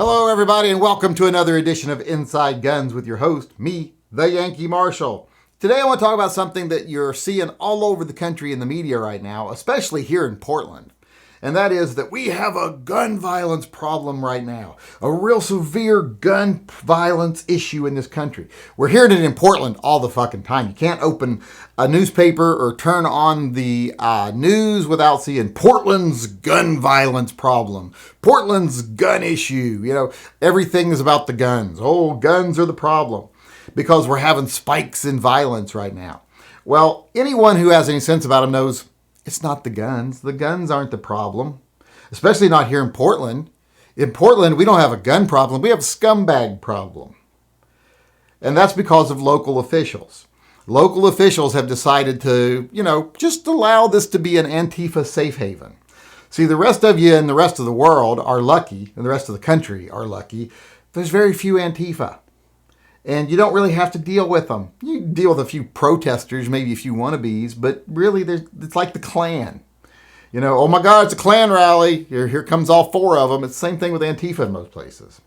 Hello, everybody, and welcome to another edition of Inside Guns with your host, me, the Yankee Marshal. Today I want to talk about something that you're seeing all over the country in the media right now, especially here in Portland. And that is that we have a gun violence problem right now. A real severe gun violence issue in this country. We're hearing it in Portland all the fucking time. You can't open a newspaper or turn on the news without seeing Portland's gun violence problem. Portland's gun issue. You know, everything is about the guns. Oh, guns are the problem. Because we're having spikes in violence right now. Well, anyone who has any sense about them knows it's not the guns. The guns aren't the problem, especially not here in Portland. In Portland, we don't have a gun problem. We have a scumbag problem. And that's because of local officials. Local officials have decided to, just allow this to be an Antifa safe haven. See, the rest of you and the rest of the world are lucky, and the rest of the country are lucky. There's very few Antifa. And you don't really have to deal with them. You deal with a few protesters, maybe a few wannabes, but really it's like the Klan. Oh my God, it's a Klan rally. Here comes all four of them. It's the same thing with Antifa in most places.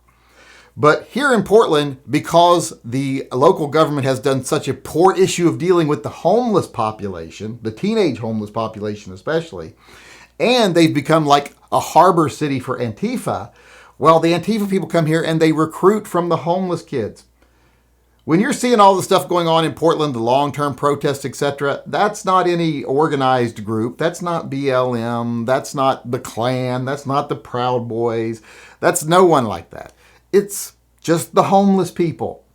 But here in Portland, because the local government has done such a poor issue of dealing with the homeless population, the teenage homeless population especially, and they've become like a harbor city for Antifa, well, the Antifa people come here and they recruit from the homeless kids. When you're seeing all the stuff going on in Portland, the long-term protests, etc., that's not any organized group. That's not BLM. That's not the Klan. That's not the Proud Boys. That's no one like that. It's just the homeless people.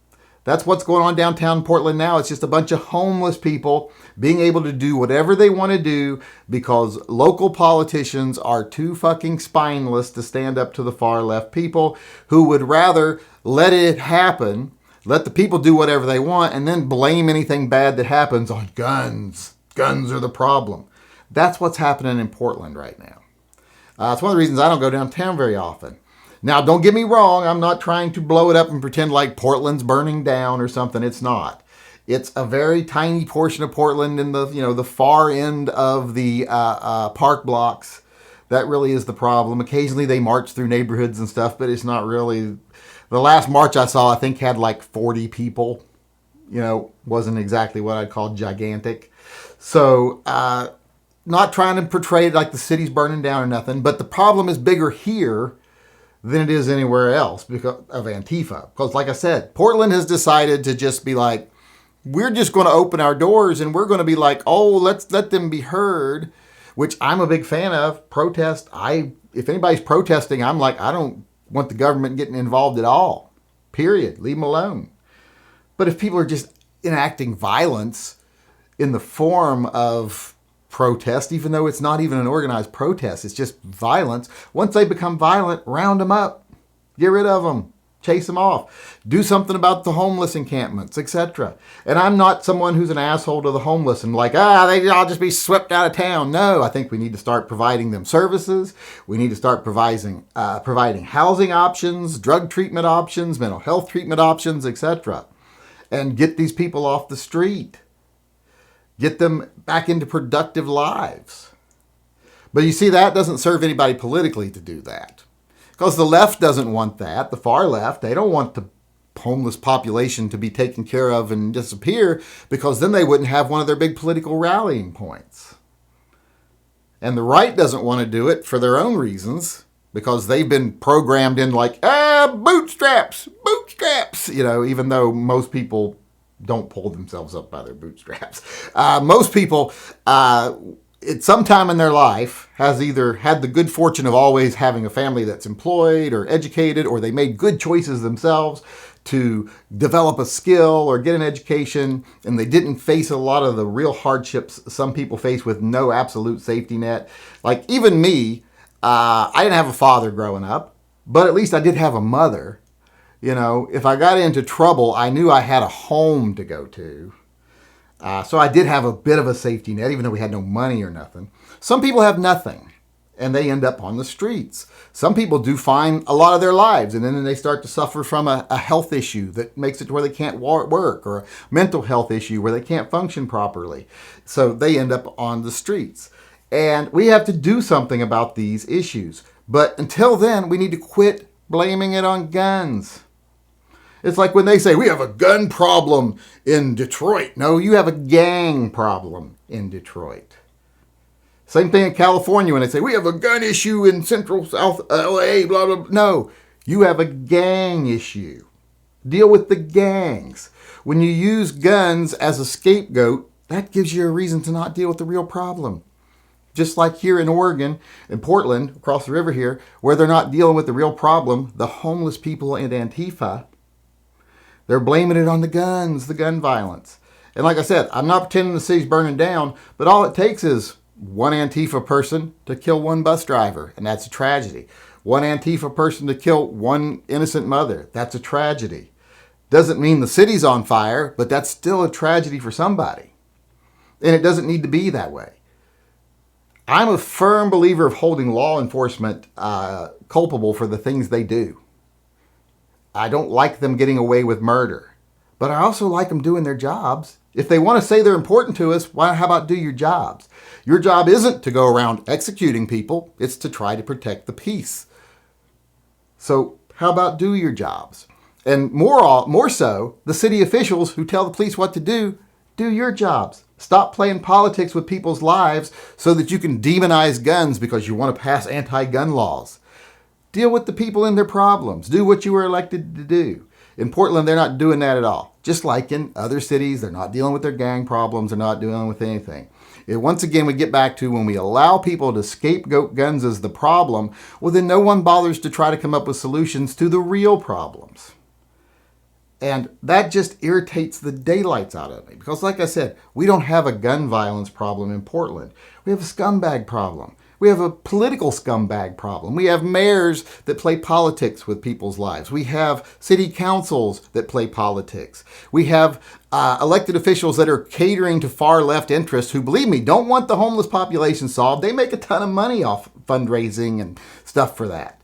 That's what's going on downtown Portland now. It's just a bunch of homeless people being able to do whatever they want to do because local politicians are too fucking spineless to stand up to the far left people who would rather let it happen. Let the people do whatever they want and then blame anything bad that happens on guns. Guns are the problem. That's what's happening in Portland right now. It's one of the reasons I don't go downtown very often. Now, don't get me wrong. I'm not trying to blow it up and pretend like Portland's burning down or something. It's not. It's a very tiny portion of Portland in the far end of the park blocks. That really is the problem. Occasionally they march through neighborhoods and stuff, but it's not really. The last march I saw, I think, had like 40 people. Wasn't exactly what I'd call gigantic. So, not trying to portray it like the city's burning down or nothing, but the problem is bigger here than it is anywhere else because of Antifa. Because like I said, Portland has decided to just be like, we're just going to open our doors and we're going to be like, oh, let's let them be heard, which I'm a big fan of. Protest. If anybody's protesting, I'm like, I don't want the government getting involved at all. Period. Leave them alone. But if people are just enacting violence in the form of protest, even though it's not even an organized protest, it's just violence. Once they become violent, round them up. Get rid of them. Chase them off. Do something about the homeless encampments, etc. And I'm not someone who's an asshole to the homeless and like, they all just be swept out of town. No, I think we need to start providing them services. We need to start providing housing options, drug treatment options, mental health treatment options, etc. And get these people off the street. Get them back into productive lives. But you see, that doesn't serve anybody politically to do that. Because the left doesn't want that. The far left, they don't want the homeless population to be taken care of and disappear because then they wouldn't have one of their big political rallying points. And the right doesn't want to do it for their own reasons because they've been programmed in like, bootstraps, even though most people don't pull themselves up by their bootstraps. Most people, at some time in their life, has either had the good fortune of always having a family that's employed or educated, or they made good choices themselves to develop a skill or get an education, and they didn't face a lot of the real hardships some people face with no absolute safety net. Like even me, I didn't have a father growing up, but at least I did have a mother. If I got into trouble, I knew I had a home to go to. So I did have a bit of a safety net, even though we had no money or nothing. Some people have nothing, and they end up on the streets. Some people do fine a lot of their lives, and then they start to suffer from a health issue that makes it to where they can't work, or a mental health issue where they can't function properly. So they end up on the streets. And we have to do something about these issues. But until then, we need to quit blaming it on guns. It's like when they say, we have a gun problem in Detroit. No, you have a gang problem in Detroit. Same thing in California when they say, we have a gun issue in Central South LA, blah, blah, blah. No, you have a gang issue. Deal with the gangs. When you use guns as a scapegoat, that gives you a reason to not deal with the real problem. Just like here in Oregon, in Portland, across the river here, where they're not dealing with the real problem, the homeless people and Antifa, they're blaming it on the guns, the gun violence. And like I said, I'm not pretending the city's burning down, but all it takes is one Antifa person to kill one bus driver, and that's a tragedy. One Antifa person to kill one innocent mother, that's a tragedy. Doesn't mean the city's on fire, but that's still a tragedy for somebody. And it doesn't need to be that way. I'm a firm believer of holding law enforcement culpable for the things they do. I don't like them getting away with murder, but I also like them doing their jobs. If they want to say they're important to us, how about do your jobs? Your job isn't to go around executing people. It's to try to protect the peace. So how about do your jobs? And more so, the city officials who tell the police what to do your jobs. Stop playing politics with people's lives so that you can demonize guns because you want to pass anti-gun laws. Deal with the people and their problems. Do what you were elected to do. In Portland, they're not doing that at all. Just like in other cities, they're not dealing with their gang problems. They're not dealing with anything. Once again, we get back to when we allow people to scapegoat guns as the problem, well, then no one bothers to try to come up with solutions to the real problems. And that just irritates the daylights out of me. Because like I said, we don't have a gun violence problem in Portland. We have a scumbag problem. We have a political scumbag problem. We have mayors that play politics with people's lives. We have city councils that play politics. We have elected officials that are catering to far left interests who, believe me, don't want the homeless population solved. They make a ton of money off fundraising and stuff for that.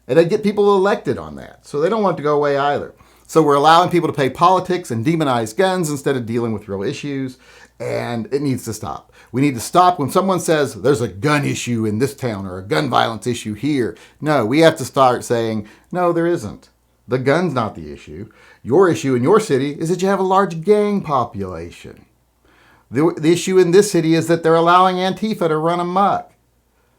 And they get people elected on that. So they don't want it to go away either. So we're allowing people to play politics and demonize guns instead of dealing with real issues. And it needs to stop. We need to stop when someone says there's a gun issue in this town or a gun violence issue here. No, we have to start saying, no, there isn't. The gun's not the issue. Your issue in your city is that you have a large gang population. The issue in this city is that they're allowing Antifa to run amok.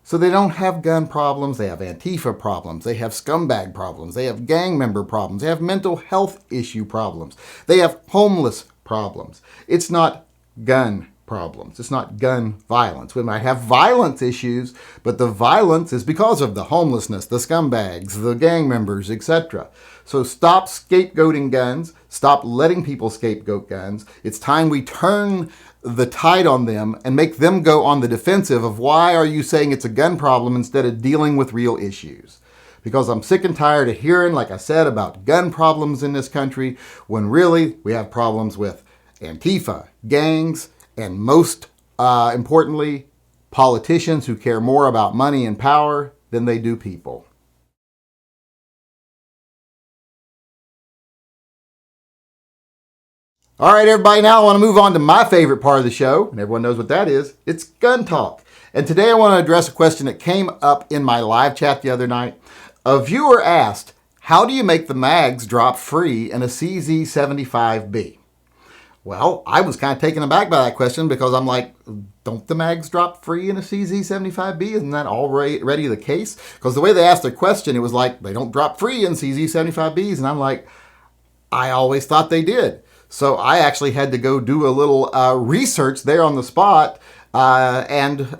So they don't have gun problems, they have Antifa problems, they have scumbag problems, they have gang member problems, they have mental health issue problems, they have homeless problems. It's not gun problems. It's not gun violence. We might have violence issues, but the violence is because of the homelessness, the scumbags, the gang members, etc. So stop scapegoating guns. Stop letting people scapegoat guns. It's time we turn the tide on them and make them go on the defensive of why are you saying it's a gun problem instead of dealing with real issues. Because I'm sick and tired of hearing, like I said, about gun problems in this country when really we have problems with Antifa, gangs, and most importantly, politicians who care more about money and power than they do people. All right, everybody, now I want to move on to my favorite part of the show, and everyone knows what that is. It's gun talk. And today I want to address a question that came up in my live chat the other night. A viewer asked, how do you make the mags drop free in a CZ75B? Well, I was kind of taken aback by that question because I'm like, don't the mags drop free in a CZ75B? Isn't that already the case? Because the way they asked their question, it was like, they don't drop free in CZ75Bs. And I'm like, I always thought they did. So I actually had to go do a little research there on the spot and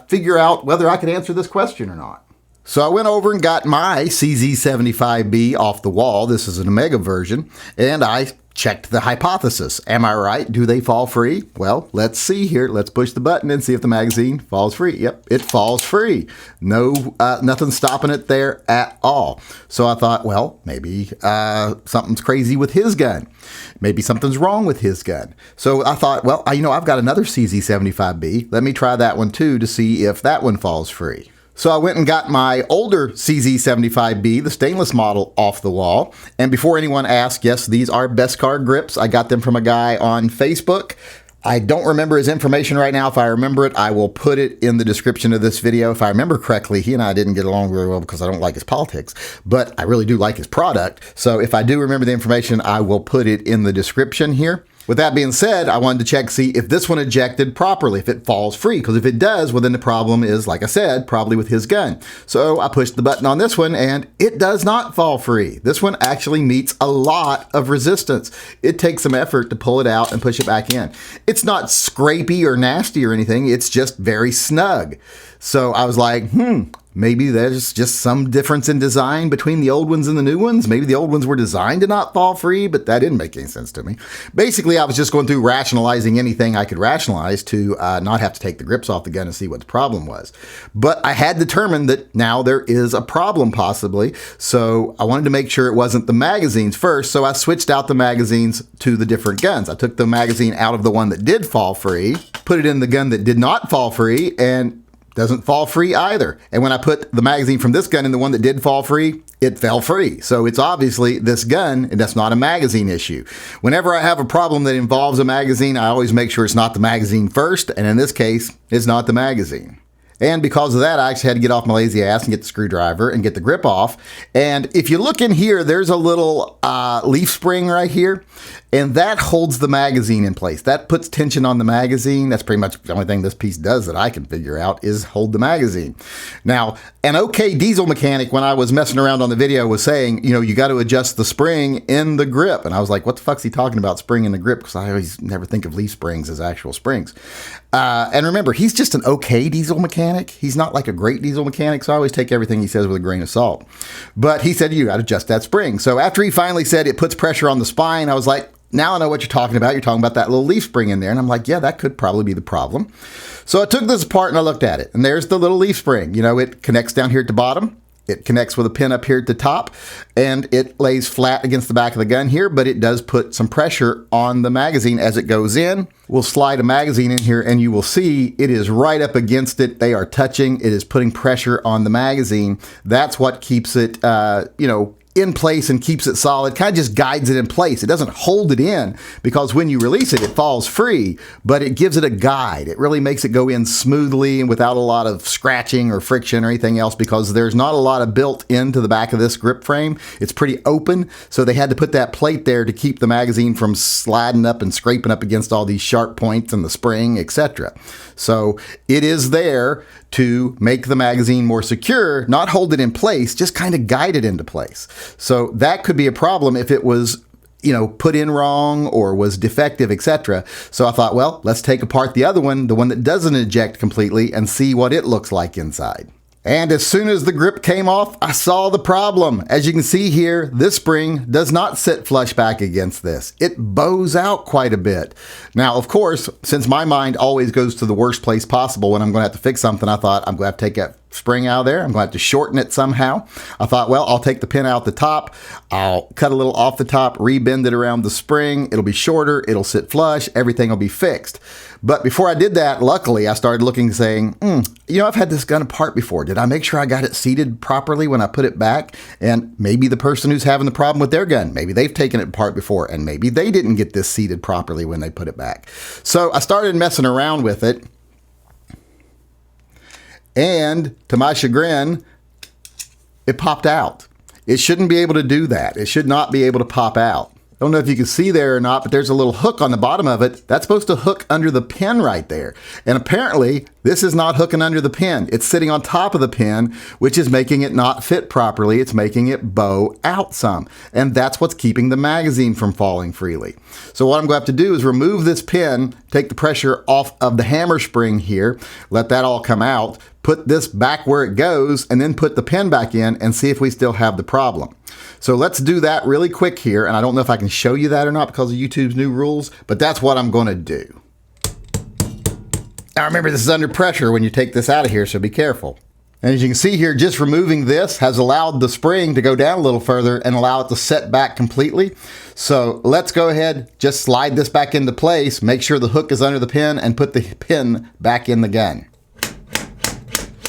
figure out whether I could answer this question or not. So I went over and got my CZ75B off the wall. This is an Omega version. And I checked the hypothesis. Am I right? Do they fall free? Well, let's see here. Let's push the button and see if the magazine falls free. Yep, it falls free. No, nothing stopping it there at all. So I thought, well, maybe something's crazy with his gun. Maybe something's wrong with his gun. So I thought, well, I've got another CZ75B. Let me try that one too to see if that one falls free. So I went and got my older CZ75B, the stainless model, off the wall. And before anyone asks, yes, these are Beskar grips. I got them from a guy on Facebook. I don't remember his information right now. If I remember it, I will put it in the description of this video. If I remember correctly, he and I didn't get along very well because I don't like his politics, but I really do like his product. So if I do remember the information, I will put it in the description here. With that being said, I wanted to check, see if this one ejected properly, if it falls free. Because if it does, well, then the problem is, like I said, probably with his gun. So I pushed the button on this one and it does not fall free. This one actually meets a lot of resistance. It takes some effort to pull it out and push it back in. It's not scrapey or nasty or anything. It's just very snug. So I was like, maybe there's just some difference in design between the old ones and the new ones. Maybe the old ones were designed to not fall free, but that didn't make any sense to me. Basically, I was just going through rationalizing anything I could rationalize to not have to take the grips off the gun and see what the problem was. But I had determined that now there is a problem possibly. So I wanted to make sure it wasn't the magazines first. So I switched out the magazines to the different guns. I took the magazine out of the one that did fall free, put it in the gun that did not fall free, and doesn't fall free either. And when I put the magazine from this gun in the one that did fall free, it fell free. So it's obviously this gun, and that's not a magazine issue. Whenever I have a problem that involves a magazine, I always make sure it's not the magazine first. And in this case, it's not the magazine. And because of that, I actually had to get off my lazy ass and get the screwdriver and get the grip off. And if you look in here, there's a little leaf spring right here. And that holds the magazine in place. That puts tension on the magazine. That's pretty much the only thing this piece does that I can figure out is hold the magazine. Now, an okay diesel mechanic, when I was messing around on the video, was saying, you know, you got to adjust the spring in the grip. And I was like, what the fuck's he talking about, spring in the grip? Because I always never think of leaf springs as actual springs. And remember, he's just an okay diesel mechanic. He's not like a great diesel mechanic, so I always take everything he says with a grain of salt. But he said, you got to adjust that spring. So after he finally said it puts pressure on the spine, I was like, now I know what you're talking about. You're talking about that little leaf spring in there. And I'm like, yeah, that could probably be the problem. So I took this apart and I looked at it. And there's the little leaf spring. You know, it connects down here at the bottom. It connects with a pin up here at the top. And it lays flat against the back of the gun here. But it does put some pressure on the magazine as it goes in. We'll slide a magazine in here and you will see it is right up against it. They are touching. It is putting pressure on the magazine. That's what keeps it, in place and keeps it solid, kind of just guides it in place. It doesn't hold it in because when you release it, it falls free, but it gives it a guide. It really makes it go in smoothly and without a lot of scratching or friction or anything else because there's not a lot of built into the back of this grip frame. It's pretty open, so they had to put that plate there to keep the magazine from sliding up and scraping up against all these sharp points and the spring, etc. So it is there to make the magazine more secure, not hold it in place, just kind of guide it into place. So that could be a problem if it was, put in wrong or was defective, etc. So I thought, well, let's take apart the other one, the one that doesn't eject completely, and see what it looks like inside. And as soon as the grip came off, I saw the problem. As you can see here, this spring does not sit flush back against this. It bows out quite a bit. Now, of course, since my mind always goes to the worst place possible when I'm going to have to fix something, I thought I'm going to have to take that spring out of there. I'm going to have to shorten it somehow. I thought, well, I'll take the pin out the top. I'll cut a little off the top, rebend it around the spring. It'll be shorter. It'll sit flush. Everything will be fixed. But before I did that, luckily, I started looking saying, I've had this gun apart before. Did I make sure I got it seated properly when I put it back? And maybe the person who's having the problem with their gun, maybe they've taken it apart before and maybe they didn't get this seated properly when they put it back. So I started messing around with it. And to my chagrin, it popped out. It shouldn't be able to do that. It should not be able to pop out. I don't know if you can see there or not, but there's a little hook on the bottom of it. That's supposed to hook under the pin right there. And apparently, this is not hooking under the pin. It's sitting on top of the pin, which is making it not fit properly. It's making it bow out some. And that's what's keeping the magazine from falling freely. So what I'm going to have to do is remove this pin, take the pressure off of the hammer spring here, let that all come out, put this back where it goes, and then put the pin back in and see if we still have the problem. So let's do that really quick here. And I don't know if I can show you that or not because of YouTube's new rules, but that's what I'm going to do. Now remember, this is under pressure when you take this out of here, so be careful. And as you can see here, just removing this has allowed the spring to go down a little further and allow it to set back completely. So let's go ahead, just slide this back into place, make sure the hook is under the pin, and put the pin back in the gun.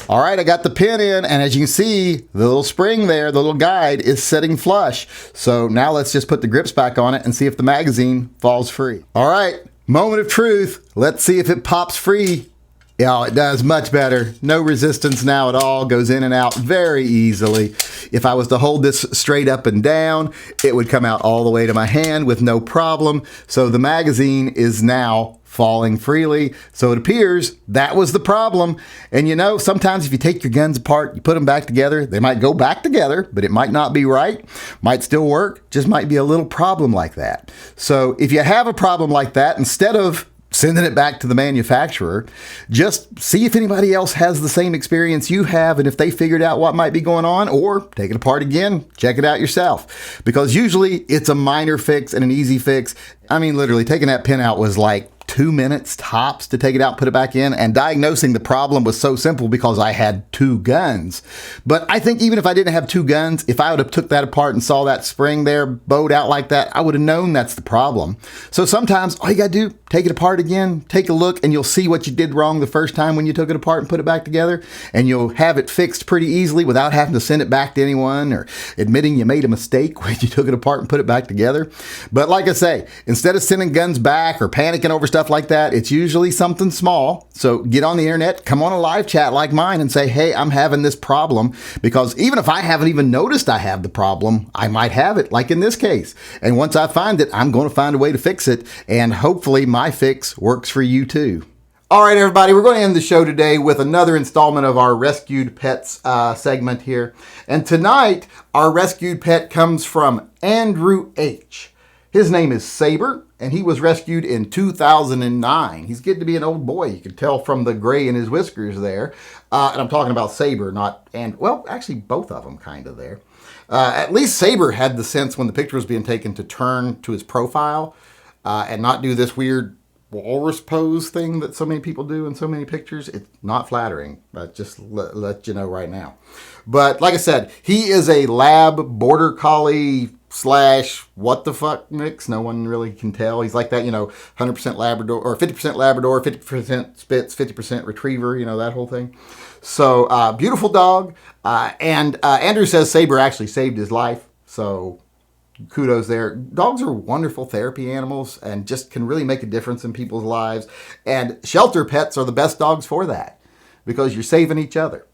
All right, I got the pin in, and as you can see, the little spring there, the little guide is sitting flush. So now let's just put the grips back on it and see if the magazine falls free. All right, Moment of truth. Let's see if it pops free. Yeah, it does much better. No resistance now at all. Goes in and out very easily. If I was to hold this straight up and down, it would come out all the way to my hand with no problem. So the magazine is now falling freely. So it appears that was the problem. And you know, sometimes if you take your guns apart, you put them back together, they might go back together, but it might not be right. Might still work, just might be a little problem like that. So if you have a problem like that, instead of sending it back to the manufacturer, just see if anybody else has the same experience you have and if they figured out what might be going on, or take it apart again, check it out yourself. Because usually it's a minor fix and an easy fix. I mean, literally taking that pin out was like 2 minutes tops to take it out, put it back in, and diagnosing the problem was so simple because I had 2 guns. But I think even if I didn't have 2 guns, if I would have took that apart and saw that spring there bowed out like that, I would have known that's the problem. So sometimes all you gotta do, take it apart again, take a look, and you'll see what you did wrong the first time when you took it apart and put it back together, and you'll have it fixed pretty easily without having to send it back to anyone or admitting you made a mistake when you took it apart and put it back together. But like I say, instead of sending guns back or panicking over stuff like that, it's usually something small. So get on the internet, come on a live chat like mine and say, hey, I'm having this problem, because even if I haven't even noticed I have the problem, I might have it, like in this case. And once I find it, I'm going to find a way to fix it. And hopefully my fix works for you too. All right, everybody, we're going to end the show today with another installment of our rescued pets segment here. And tonight, our rescued pet comes from Andrew H. His name is Saber, and he was rescued in 2009. He's getting to be an old boy. You can tell from the gray in his whiskers there. And I'm talking about Saber, well, actually both of them kind of there. At least Saber had the sense when the picture was being taken to turn to his profile and not do this weird walrus pose thing that so many people do in so many pictures. It's not flattering, but just let you know right now. But like I said, he is a lab border collie / what the fuck mix. No one really can tell. He's like that, 100% Labrador or 50% Labrador, 50% Spitz, 50% Retriever, that whole thing. So beautiful dog. And Andrew says Saber actually saved his life. So kudos there. Dogs are wonderful therapy animals and just can really make a difference in people's lives. And shelter pets are the best dogs for that, because you're saving each other.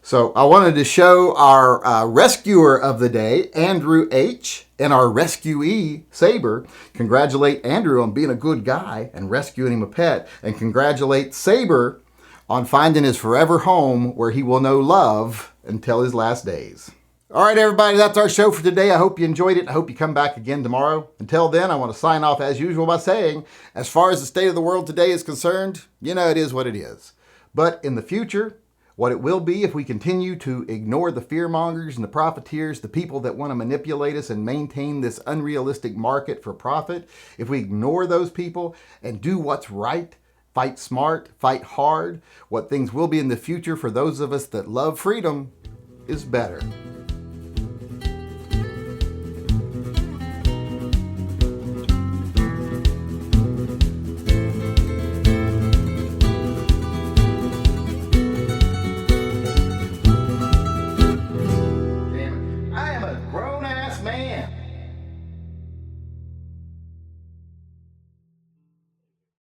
So I wanted to show our rescuer of the day, Andrew H., and our rescuee, Saber. Congratulate Andrew on being a good guy and rescuing him a pet, and congratulate Saber on finding his forever home where he will know love until his last days. All right, everybody, that's our show for today. I hope you enjoyed it. I hope you come back again tomorrow. Until then, I want to sign off as usual by saying, as far as the state of the world today is concerned, it is what it is. But in the future, what it will be if we continue to ignore the fearmongers and the profiteers, the people that want to manipulate us and maintain this unrealistic market for profit, if we ignore those people and do what's right, fight smart, fight hard, what things will be in the future for those of us that love freedom is better.